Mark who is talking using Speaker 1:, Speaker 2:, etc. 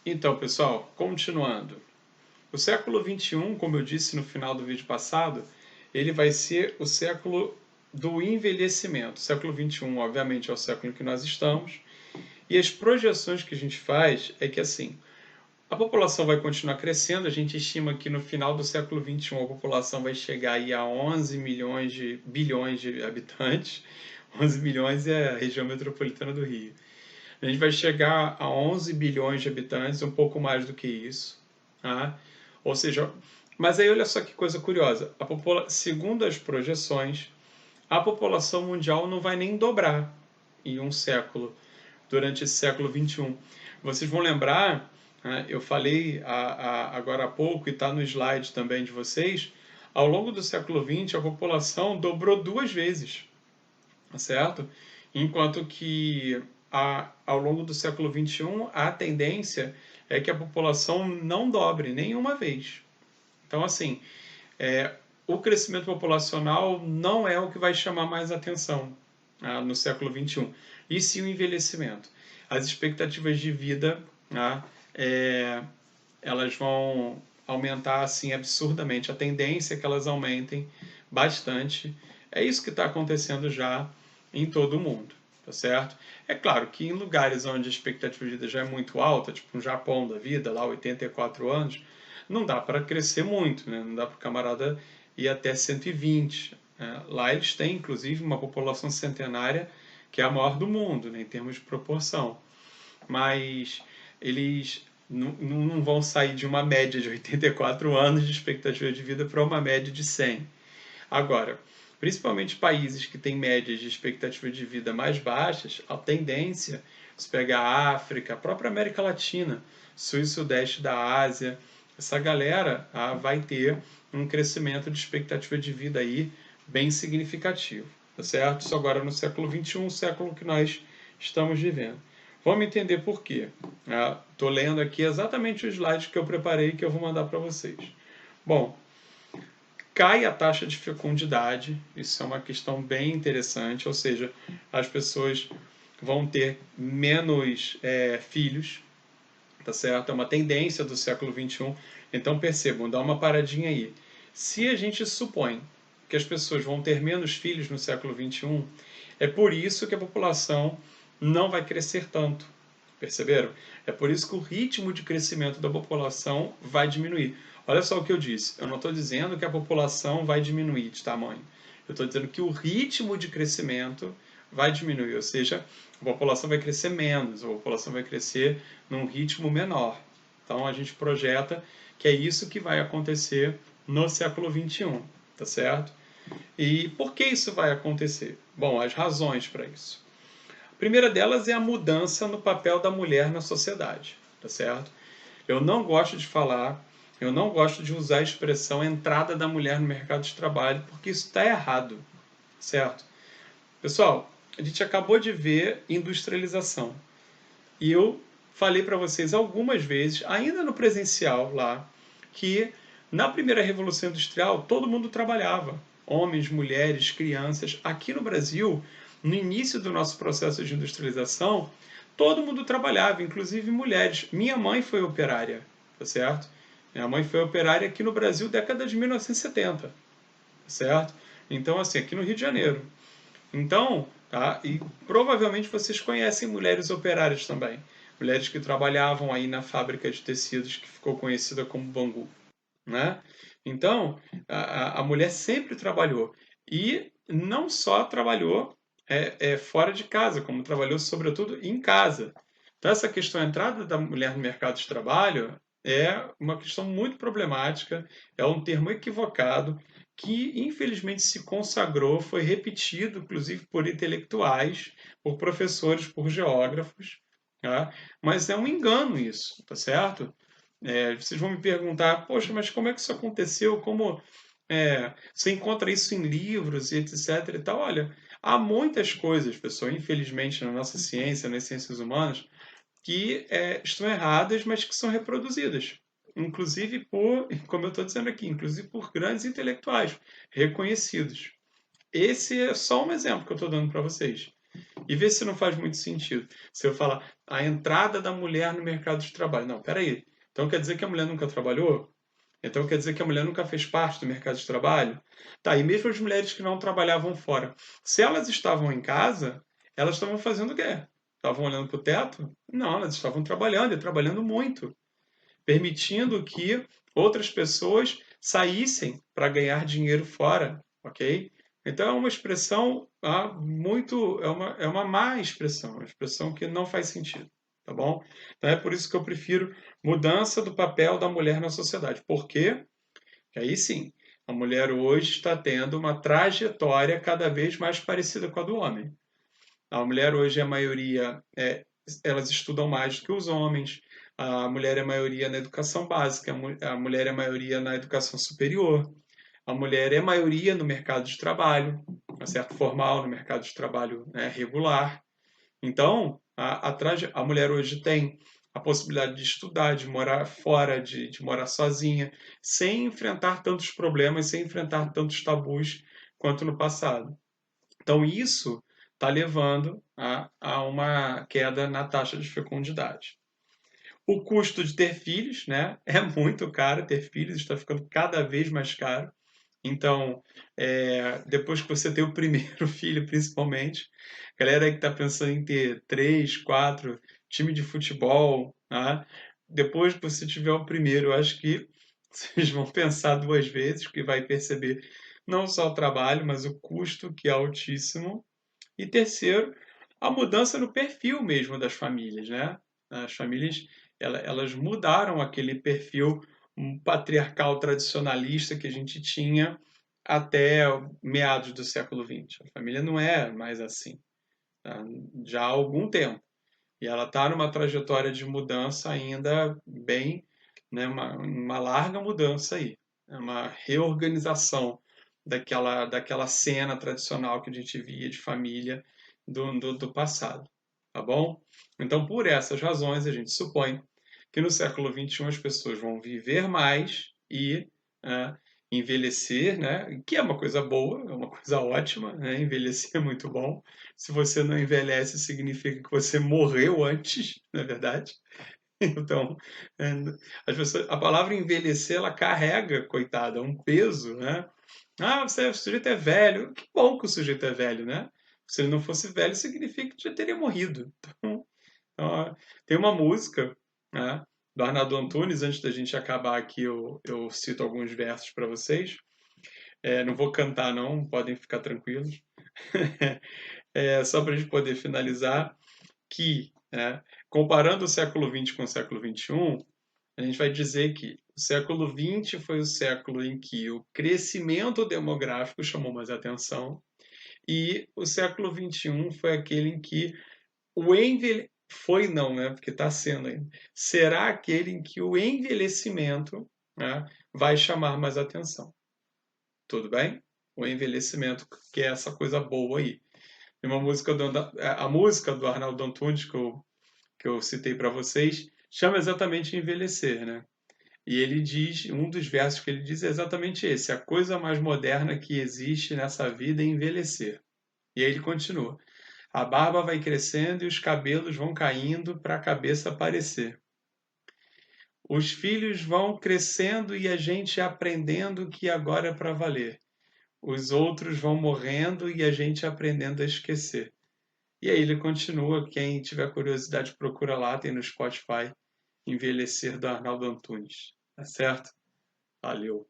Speaker 1: Então, pessoal, continuando. O século XXI, como eu disse no final do vídeo passado, ele vai ser o século do envelhecimento. O século XXI, obviamente, é o século em que nós estamos. E as projeções que a gente faz é que, assim, a população vai continuar crescendo. A gente estima que no final do século XXI a população vai chegar aí a 11 bilhões de habitantes. 11 bilhões é a região metropolitana do Rio. A gente vai chegar a 11 bilhões de habitantes, um pouco mais do que isso. Tá? Ou seja, mas aí olha só que coisa curiosa. Segundo as projeções, a população mundial não vai nem dobrar em um século, durante esse século XXI. Vocês vão lembrar, né, eu falei agora há pouco, e está no slide também de vocês, ao longo do século XX a população dobrou 2 vezes, tá certo? Enquanto que ao longo do século XXI a tendência é que a população não dobre nenhuma vez. Então, assim, o crescimento populacional não é o que vai chamar mais atenção no século XXI, e sim o envelhecimento. As expectativas de vida, elas vão aumentar assim absurdamente. A tendência é que elas aumentem bastante. É isso que está acontecendo já em todo o mundo, tá certo? É claro que em lugares onde a expectativa de vida já é muito alta, tipo um Japão da vida, lá 84 anos, não dá para crescer muito, né? Não dá para o camarada ir até 120. Né? Lá eles têm, inclusive, uma população centenária que é a maior do mundo, né, em termos de proporção. Mas eles não vão sair de uma média de 84 anos de expectativa de vida para uma média de 100. Agora, principalmente países que têm médias de expectativa de vida mais baixas, a tendência, se pegar a África, a própria América Latina, sul e sudeste da Ásia, essa galera vai ter um crescimento de expectativa de vida aí bem significativo, tá certo? Isso agora no século XXI, o século que nós estamos vivendo. Vamos entender por quê. Estou lendo aqui exatamente o slide que eu preparei que eu vou mandar para vocês. Bom, cai a taxa de fecundidade, isso é uma questão bem interessante, ou seja, as pessoas vão ter menos filhos, tá certo? É uma tendência do século XXI. Então percebam, dá uma paradinha aí. Se a gente supõe que as pessoas vão ter menos filhos no século XXI, é por isso que a população não vai crescer tanto. Perceberam? É por isso que o ritmo de crescimento da população vai diminuir. Olha só o que eu disse. Eu não estou dizendo que a população vai diminuir de tamanho. Eu estou dizendo que o ritmo de crescimento vai diminuir, ou seja, a população vai crescer menos, a população vai crescer num ritmo menor. Então a gente projeta que é isso que vai acontecer no século XXI, tá certo? E por que isso vai acontecer? Bom, as razões para isso. A primeira delas é a mudança no papel da mulher na sociedade, tá certo? Eu não gosto de falar, eu não gosto de usar a expressão entrada da mulher no mercado de trabalho, porque isso está errado, certo? Pessoal, a gente acabou de ver industrialização. E eu falei para vocês algumas vezes, ainda no presencial lá, que na primeira Revolução Industrial todo mundo trabalhava. Homens, mulheres, crianças. Aqui no Brasil, no início do nosso processo de industrialização, todo mundo trabalhava, inclusive mulheres. Minha mãe foi operária, tá certo? Minha mãe foi operária aqui no Brasil, década de 1970, tá certo? Então, assim, aqui no Rio de Janeiro. Então, tá? E provavelmente vocês conhecem mulheres operárias também. Mulheres que trabalhavam aí na fábrica de tecidos que ficou conhecida como Bangu, né? Então, a mulher sempre trabalhou. E não só trabalhou fora de casa, como trabalhou sobretudo em casa. Então, essa questão da entrada da mulher no mercado de trabalho é uma questão muito problemática, é um termo equivocado, que infelizmente se consagrou, foi repetido, inclusive por intelectuais, por professores, por geógrafos, tá? Mas é um engano isso, tá certo? Vocês vão me perguntar, poxa, mas como é que isso aconteceu? Como você encontra isso em livros e etc e tal? Olha, há muitas coisas, pessoal, infelizmente na nossa ciência, nas ciências humanas, que estão erradas, mas que são reproduzidas. Inclusive por, como eu estou dizendo aqui, inclusive por grandes intelectuais reconhecidos. Esse é só um exemplo que eu estou dando para vocês. E vê se não faz muito sentido. Se eu falar a entrada da mulher no mercado de trabalho. Não, peraí. Então quer dizer que a mulher nunca trabalhou? Então quer dizer que a mulher nunca fez parte do mercado de trabalho? Tá, e mesmo as mulheres que não trabalhavam fora. Se elas estavam em casa, elas estavam fazendo o quê? Estavam olhando para o teto? Não, elas estavam trabalhando e trabalhando muito, permitindo que outras pessoas saíssem para ganhar dinheiro fora, ok? Então é uma expressão muito, é uma má expressão, uma expressão que não faz sentido, tá bom? Então é por isso que eu prefiro mudança do papel da mulher na sociedade. Por quê? Porque aí sim, a mulher hoje está tendo uma trajetória cada vez mais parecida com a do homem. A mulher hoje, a maioria, elas estudam mais do que os homens. A mulher é a maioria na educação básica, a mulher é a maioria na educação superior. A mulher é a maioria no mercado de trabalho, tá certo? Formal, no mercado de trabalho, né, regular. Então, a mulher hoje tem a possibilidade de estudar, de morar fora, de morar sozinha, sem enfrentar tantos problemas, sem enfrentar tantos tabus quanto no passado. Então, isso está levando a uma queda na taxa de fecundidade. O custo de ter filhos, né? É muito caro ter filhos, está ficando cada vez mais caro. Então, depois que você tem o primeiro filho, principalmente, galera aí que está pensando em ter três, quatro, time de futebol, tá? Depois que você tiver o primeiro, eu acho que vocês vão pensar duas vezes, porque vai perceber não só o trabalho, mas o custo, que é altíssimo. E terceiro, a mudança no perfil mesmo das famílias, né? As famílias, elas mudaram aquele perfil patriarcal tradicionalista que a gente tinha até meados do século XX. A família não é mais assim, tá? Já há algum tempo. E ela está numa trajetória de mudança ainda bem, né, uma larga mudança aí. É uma reorganização daquela cena tradicional que a gente via de família do passado. Tá bom? Então, por essas razões, a gente supõe que no século XXI as pessoas vão viver mais e envelhecer, né? Que é uma coisa boa, é uma coisa ótima, né? Envelhecer é muito bom. Se você não envelhece, significa que você morreu antes, não é verdade? Então, é, as pessoas, a palavra envelhecer, ela carrega, coitada, um peso, né? Ah, o sujeito é velho. Que bom que o sujeito é velho, né? Se ele não fosse velho, significa que já teria morrido. Então, tem uma música, né, do Arnaldo Antunes, antes da gente acabar aqui, eu cito alguns versos para vocês. Não vou cantar, não, podem ficar tranquilos. Só para a gente poder finalizar, que, né, comparando o século XX com o século XXI, a gente vai dizer que o século XX foi o século em que o crescimento demográfico chamou mais atenção, e o século XXI foi aquele em que o envelhecimento. Foi não, né? Porque está sendo ainda. Será aquele em que o envelhecimento, né, vai chamar mais atenção. Tudo bem? O envelhecimento, que é essa coisa boa aí. Tem uma música a música do Arnaldo Antunes que eu citei para vocês chama exatamente envelhecer, né? E ele diz, um dos versos que ele diz é exatamente esse: a coisa mais moderna que existe nessa vida é envelhecer. E aí ele continua: a barba vai crescendo e os cabelos vão caindo para a cabeça aparecer. Os filhos vão crescendo e a gente aprendendo que agora é para valer. Os outros vão morrendo e a gente aprendendo a esquecer. E aí ele continua, quem tiver curiosidade procura lá, tem no Spotify, Envelhecer do Arnaldo Antunes. Tá certo? Valeu.